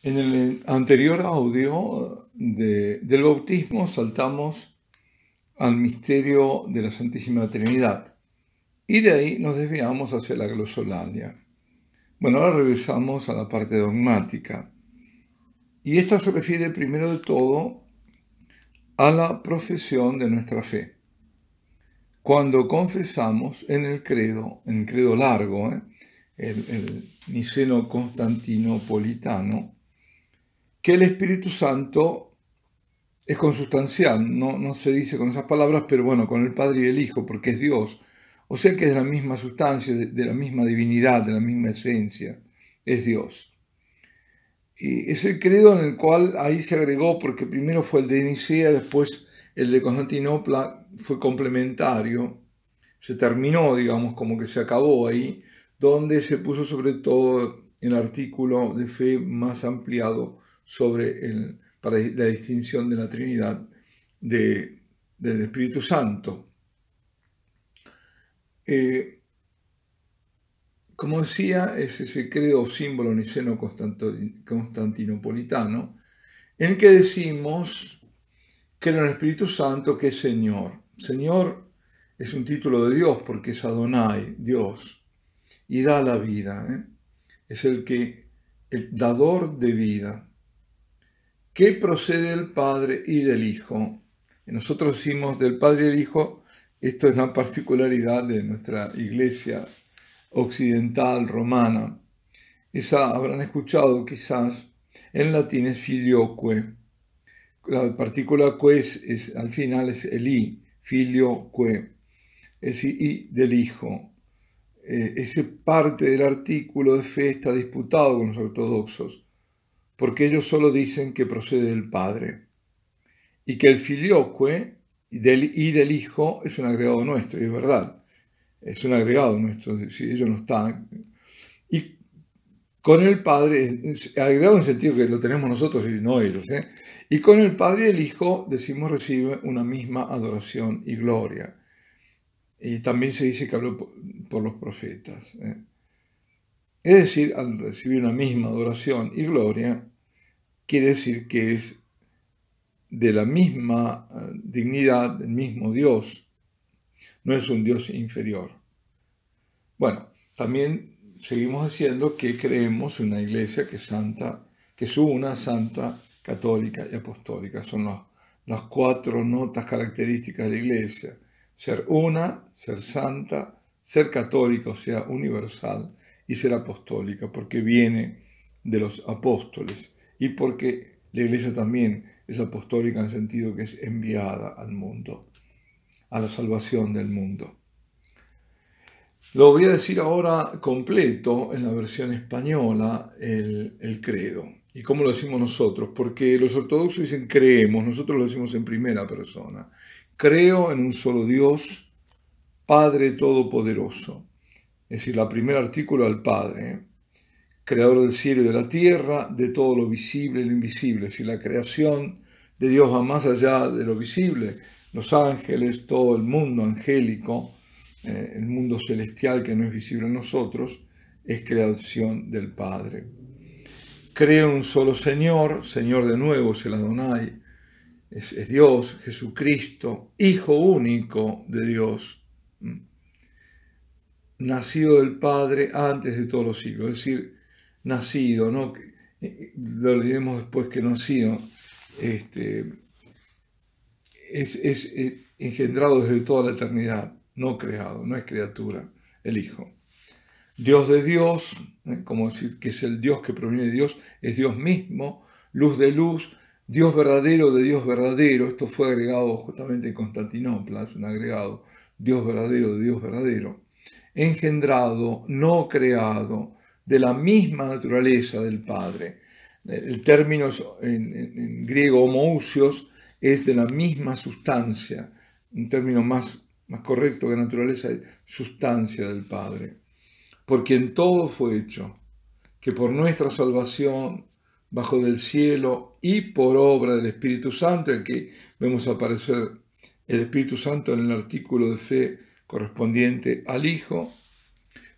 En el anterior audio del bautismo saltamos al misterio de la Santísima Trinidad y de ahí nos desviamos hacia la glosolalia. Bueno, ahora regresamos a la parte dogmática y esta se refiere primero de todo a la profesión de nuestra fe. Cuando confesamos en el credo largo, el niceno-constantinopolitano, que el Espíritu Santo es consustancial, no se dice con esas palabras, pero bueno, con el Padre y el Hijo, porque es Dios. O sea que es de la misma sustancia, de la misma divinidad, de la misma esencia, es Dios. Y es el credo en el cual ahí se agregó, porque primero fue el de Nicea, después el de Constantinopla fue complementario, se terminó, digamos, como que se acabó ahí, donde se puso sobre todo el artículo de fe más ampliado sobre para la distinción de la Trinidad del Espíritu Santo. Como decía, es ese credo símbolo niceno-constantinopolitano, en el que decimos que en el Espíritu Santo que es Señor. Señor es un título de Dios porque es Adonai, Dios, y da la vida. Es el dador de vida, que procede del Padre y del Hijo. Y nosotros decimos del Padre y del Hijo, esto es una particularidad de nuestra iglesia occidental romana. Esa habrán escuchado quizás, en latín es filioque. La partícula que al final es el i, filioque, es decir, y del Hijo. Ese parte del artículo de fe está disputado con los ortodoxos, porque ellos solo dicen que procede del Padre, y que el filioque y del Hijo es un agregado nuestro, y es verdad, es un agregado nuestro, es decir, ellos no están. Y con el Padre, agregado en el sentido que lo tenemos nosotros y no ellos, y con el Padre y el Hijo, decimos, recibe una misma adoración y gloria. Y también se dice que habló por los profetas. Es decir, al recibir una misma adoración y gloria, quiere decir que es de la misma dignidad, del mismo Dios. No es un Dios inferior. Bueno, también seguimos diciendo que creemos en una iglesia que es santa, que es una santa, católica y apostólica. Son las cuatro notas características de la iglesia. Ser una, ser santa, ser católica, o sea, universal, y ser apostólica, porque viene de los apóstoles y porque la iglesia también es apostólica en el sentido que es enviada al mundo, a la salvación del mundo. Lo voy a decir ahora completo en la versión española, el credo. ¿Y cómo lo decimos nosotros? Porque los ortodoxos dicen creemos, nosotros lo decimos en primera persona. Creo en un solo Dios, Padre Todopoderoso. Es decir, el primer artículo al Padre, creador del cielo y de la tierra, de todo lo visible y lo invisible. Es decir, la creación de Dios va más allá de lo visible. Los ángeles, todo el mundo angélico, el mundo celestial que no es visible a nosotros, es creación del Padre. Creo en un solo Señor, Señor de nuevo es el Adonai, es Dios, Jesucristo, Hijo único de Dios, nacido del Padre antes de todos los siglos, es decir, nacido, ¿no? Lo leeremos después que nacido, es engendrado desde toda la eternidad, no creado, no es criatura, el Hijo. Dios de Dios, como decir que es el Dios que proviene de Dios, es Dios mismo, luz de luz, Dios verdadero de Dios verdadero. Esto fue agregado justamente en Constantinopla, es un agregado, Dios verdadero de Dios verdadero. Engendrado, no creado, de la misma naturaleza del Padre. El término en griego homoousios es de la misma sustancia, un término más correcto que naturaleza, es sustancia del Padre. Por quien todo fue hecho, que por nuestra salvación, bajo del cielo y por obra del Espíritu Santo, aquí vemos aparecer el Espíritu Santo en el artículo de fe correspondiente al Hijo,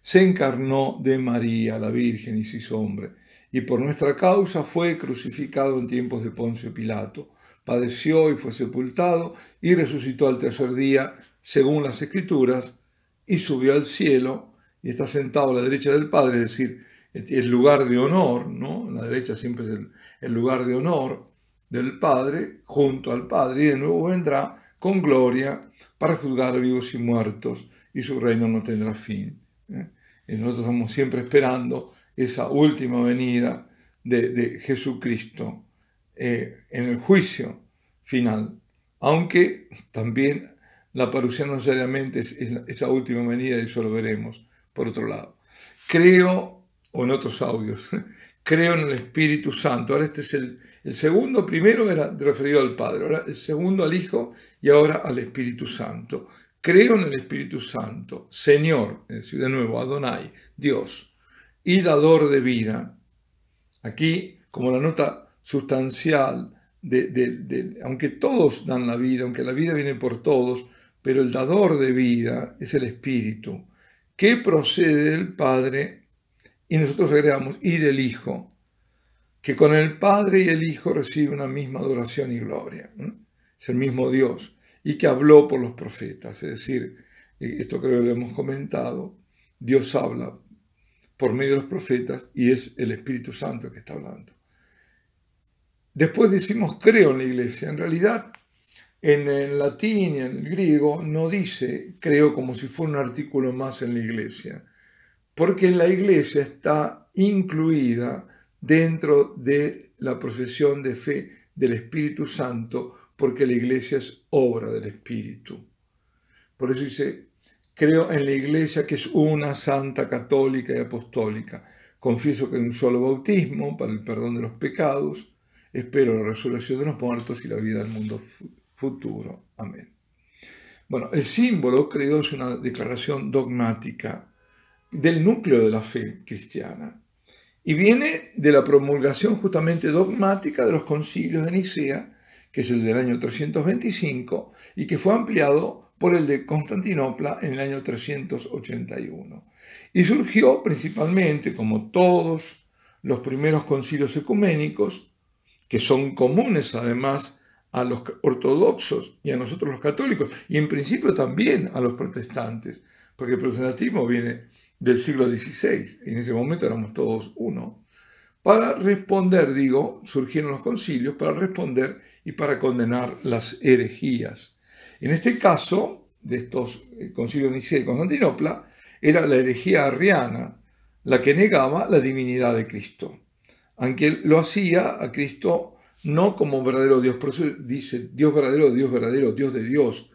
se encarnó de María, la Virgen, y se hizo hombre, y por nuestra causa fue crucificado en tiempos de Poncio Pilato, padeció y fue sepultado, y resucitó al tercer día, según las Escrituras, y subió al cielo, y está sentado a la derecha del Padre, es decir, el lugar de honor, ¿no? La derecha siempre es el lugar de honor del Padre, junto al Padre, y de nuevo vendrá con gloria para juzgar a vivos y muertos, y su reino no tendrá fin. Y nosotros estamos siempre esperando esa última venida de Jesucristo en el juicio final, aunque también la parucía no necesariamente es esa última venida, y eso lo veremos por otro lado. Creo, o en otros audios, creo en el Espíritu Santo. Ahora este es el segundo. Primero era referido al Padre, ahora el segundo al Hijo y ahora al Espíritu Santo. Creo en el Espíritu Santo, Señor, es decir, de nuevo, Adonai, Dios, y dador de vida. Aquí, como la nota sustancial, aunque todos dan la vida, aunque la vida viene por todos, pero el dador de vida es el Espíritu, que procede del Padre, y nosotros agregamos, y del Hijo, que con el Padre y el Hijo recibe una misma adoración y gloria. Es el mismo Dios, y que habló por los profetas. Es decir, esto creo que lo hemos comentado, Dios habla por medio de los profetas y es el Espíritu Santo el que está hablando. Después decimos creo en la iglesia. En realidad, en el latín y en el griego no dice creo como si fuera un artículo más en la iglesia, porque la iglesia está incluida dentro de la profesión de fe del Espíritu Santo, porque la iglesia es obra del Espíritu. Por eso dice, creo en la iglesia que es una, santa, católica y apostólica. Confieso que hay un solo bautismo para el perdón de los pecados. Espero la resurrección de los muertos y la vida del mundo futuro. Amén. Bueno, el símbolo, creo, es una declaración dogmática del núcleo de la fe cristiana. Y viene de la promulgación justamente dogmática de los concilios de Nicea, que es el del año 325, y que fue ampliado por el de Constantinopla en el año 381. Y surgió principalmente, como todos los primeros concilios ecuménicos, que son comunes además a los ortodoxos y a nosotros los católicos, y en principio también a los protestantes, porque el protestantismo viene del siglo XVI, y en ese momento éramos todos uno. Para responder, surgieron los concilios para responder y para condenar las herejías. En este caso, de estos concilios de Nicea y Constantinopla, era la herejía arriana la que negaba la divinidad de Cristo, aunque lo hacía a Cristo no como verdadero Dios. Por eso dice Dios verdadero, Dios de Dios,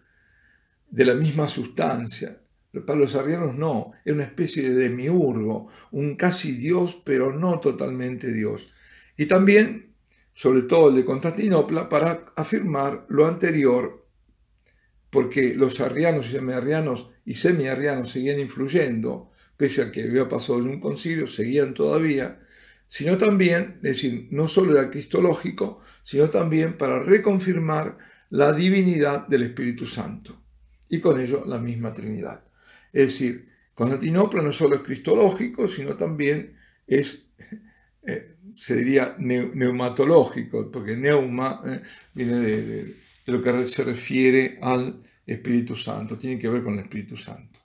de la misma sustancia. Para los arrianos no, era una especie de demiurgo, un casi Dios, pero no totalmente Dios. Y también, sobre todo el de Constantinopla, para afirmar lo anterior, porque los arrianos y semiarrianos seguían influyendo, pese a que había pasado en un concilio, seguían todavía, sino también, es decir, no solo era cristológico, sino también para reconfirmar la divinidad del Espíritu Santo, y con ello la misma Trinidad. Es decir, Constantinopla no solo es cristológico, sino también es, se diría, neumatológico, porque neuma viene de lo que se refiere al Espíritu Santo, tiene que ver con el Espíritu Santo.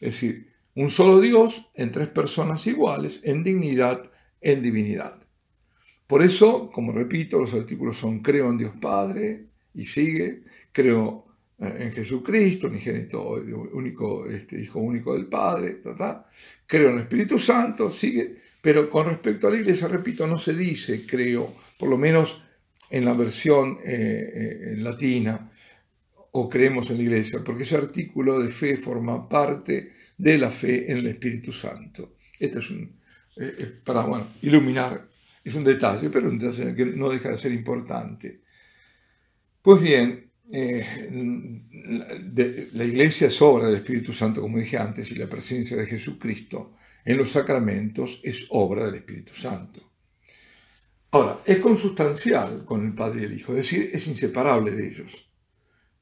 Es decir, un solo Dios en tres personas iguales, en dignidad, en divinidad. Por eso, como repito, los artículos son creo en Dios Padre, y sigue, creo en Jesucristo, unigénito único, Hijo único del Padre, ¿verdad? Creo en el Espíritu Santo, sigue, pero con respecto a la iglesia, repito, no se dice creo, por lo menos en la versión latina, o creemos en la iglesia, porque ese artículo de fe forma parte de la fe en el Espíritu Santo. Esto es para iluminar, es un detalle, pero un detalle que no deja de ser importante. Pues bien, la iglesia es obra del Espíritu Santo, como dije antes, y la presencia de Jesucristo en los sacramentos es obra del Espíritu Santo. Ahora, es consustancial con el Padre y el Hijo, es decir, es inseparable de ellos,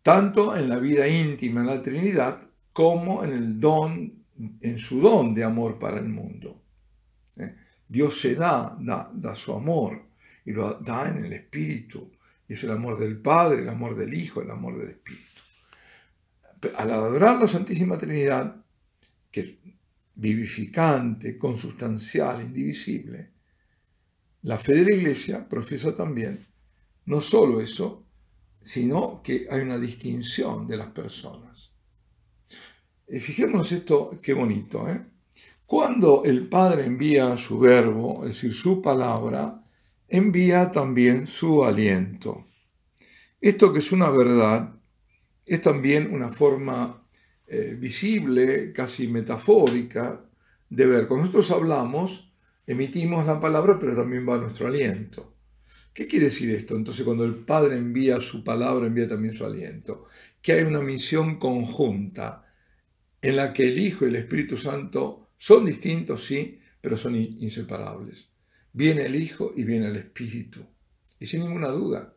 tanto en la vida íntima en la Trinidad como en el don en su don de amor para el mundo. Dios se da su amor y lo da en el Espíritu. Y es el amor del Padre, el amor del Hijo, el amor del Espíritu. Al adorar la Santísima Trinidad, que es vivificante, consustancial, indivisible, la fe de la Iglesia profesa también no solo eso, sino que hay una distinción de las personas. Fijémonos esto, qué bonito, ¿eh? Cuando el Padre envía su verbo, es decir, su palabra, envía también su aliento. Esto que es una verdad es también una forma visible, casi metafórica, de ver. Cuando nosotros hablamos, emitimos la palabra, pero también va nuestro aliento. ¿Qué quiere decir esto? Entonces, cuando el Padre envía su palabra, envía también su aliento. Que hay una misión conjunta en la que el Hijo y el Espíritu Santo son distintos, sí, pero son inseparables. Viene el Hijo y viene el Espíritu. Y sin ninguna duda,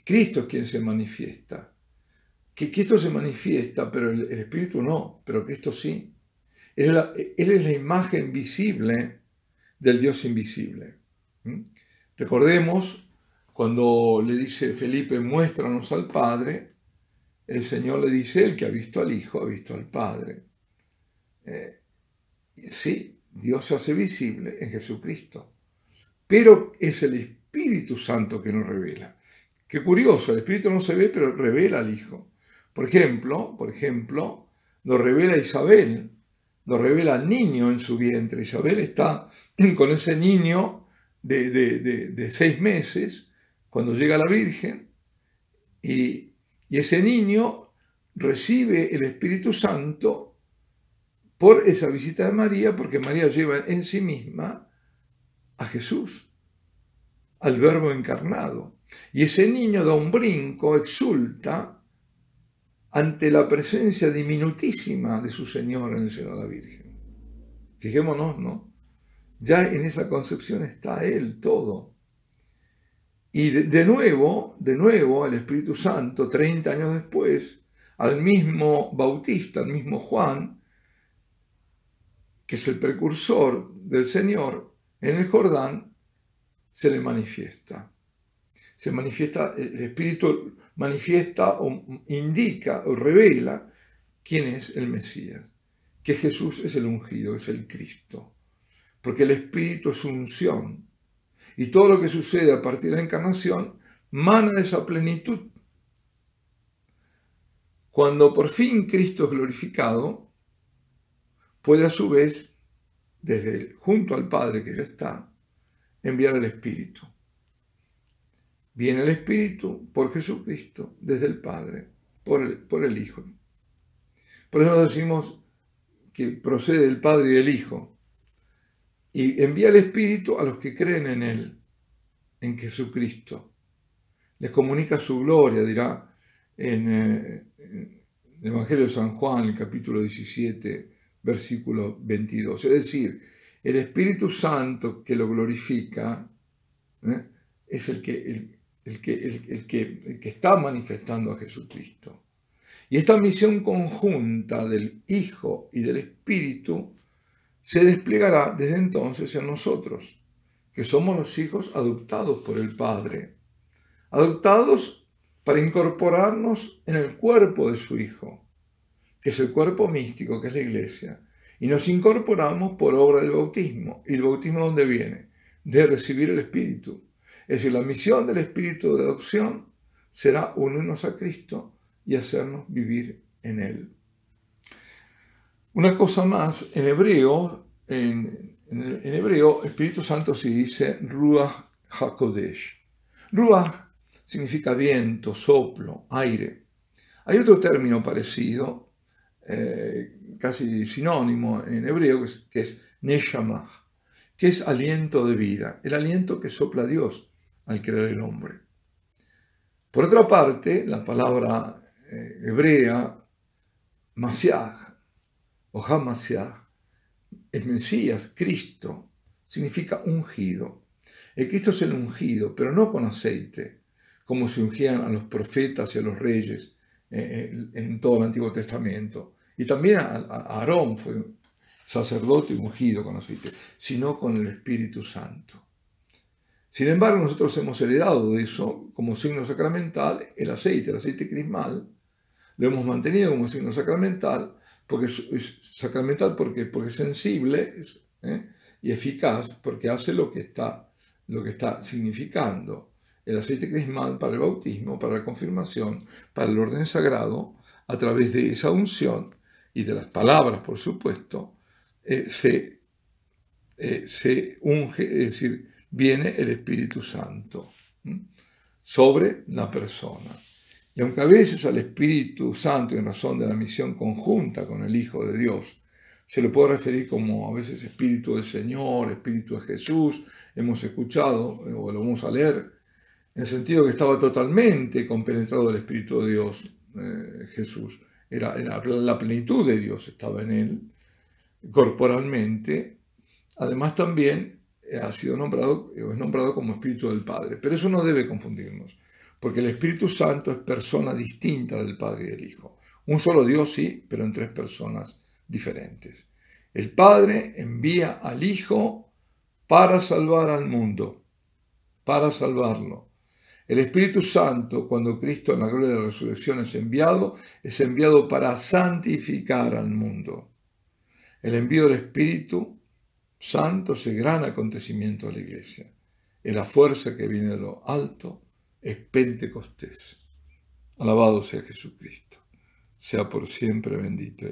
Cristo es quien se manifiesta. Que Cristo se manifiesta, pero el Espíritu no, pero Cristo sí. Él es la imagen visible del Dios invisible. Recordemos cuando le dice Felipe, muéstranos al Padre, el Señor le dice, el que ha visto al Hijo ha visto al Padre. Sí, Dios se hace visible en Jesucristo, pero es el Espíritu Santo que nos revela. Qué curioso, el Espíritu no se ve, pero revela al Hijo. Por ejemplo, lo revela Isabel, lo revela al niño en su vientre. Isabel está con ese niño de 6 meses, cuando llega la Virgen, y ese niño recibe el Espíritu Santo por esa visita de María, porque María lleva en sí misma a Jesús, al Verbo encarnado. Y ese niño da un brinco, exulta ante la presencia diminutísima de su Señor en el seno de la Virgen. Fijémonos, ¿no? Ya en esa concepción está Él todo. Y de nuevo, el Espíritu Santo, 30 años después, al mismo Bautista, al mismo Juan, que es el precursor del Señor, en el Jordán, se le manifiesta. Se manifiesta, el Espíritu manifiesta o indica o revela quién es el Mesías, que Jesús es el ungido, es el Cristo, porque el Espíritu es unción, y todo lo que sucede a partir de la encarnación mana de esa plenitud. Cuando por fin Cristo es glorificado, puede a su vez, junto al Padre que ya está, enviar el Espíritu. Viene el Espíritu por Jesucristo, desde el Padre, por el Hijo. Por eso decimos que procede del Padre y del Hijo. Y envía el Espíritu a los que creen en Él, en Jesucristo. Les comunica su gloria, dirá en el Evangelio de San Juan, el capítulo 17, versículo 22. Es decir, el Espíritu Santo que lo glorifica es el que está manifestando a Jesucristo. Y esta misión conjunta del Hijo y del Espíritu se desplegará desde entonces en nosotros, que somos los hijos adoptados por el Padre, adoptados para incorporarnos en el cuerpo de su Hijo, que es el cuerpo místico, que es la Iglesia, y nos incorporamos por obra del bautismo. ¿Y el bautismo dónde viene? De recibir el Espíritu. Es decir, la misión del Espíritu de adopción será unirnos a Cristo y hacernos vivir en Él. Una cosa más, en hebreo, Espíritu Santo se dice Ruach HaKodesh. Ruach significa viento, soplo, aire. Hay otro término parecido, casi sinónimo en hebreo, que es Neshama, que es aliento de vida, el aliento que sopla Dios al crear el hombre. Por otra parte, la palabra hebrea, Mashiach, o HaMashiach, el Mesías, Cristo, significa ungido. El Cristo es el ungido, pero no con aceite, como se ungían a los profetas y a los reyes en todo el Antiguo Testamento. Y también a Aarón fue sacerdote ungido con aceite, sino con el Espíritu Santo. Sin embargo, nosotros hemos heredado de eso como signo sacramental el aceite crismal. Lo hemos mantenido como signo sacramental porque porque es sensible y eficaz, porque hace lo que está significando. El aceite crismal para el bautismo, para la confirmación, para el orden sagrado, a través de esa unción y de las palabras, por supuesto, se unge, es decir, viene el Espíritu Santo sobre la persona. Y aunque a veces al Espíritu Santo, en razón de la misión conjunta con el Hijo de Dios, se le puede referir como a veces Espíritu del Señor, Espíritu de Jesús, hemos escuchado o lo vamos a leer, en el sentido que estaba totalmente compenetrado del Espíritu de Dios, Jesús. Era la plenitud de Dios, estaba en él corporalmente. Además también es nombrado como Espíritu del Padre. Pero eso no debe confundirnos, porque el Espíritu Santo es persona distinta del Padre y del Hijo. Un solo Dios, sí, pero en tres personas diferentes. El Padre envía al Hijo para salvar al mundo, para salvarlo. El Espíritu Santo, cuando Cristo en la gloria de la resurrección es enviado para santificar al mundo. El envío del Espíritu Santo es el gran acontecimiento de la Iglesia. Es la fuerza que viene de lo alto, es Pentecostés. Alabado sea Jesucristo. Sea por siempre bendito.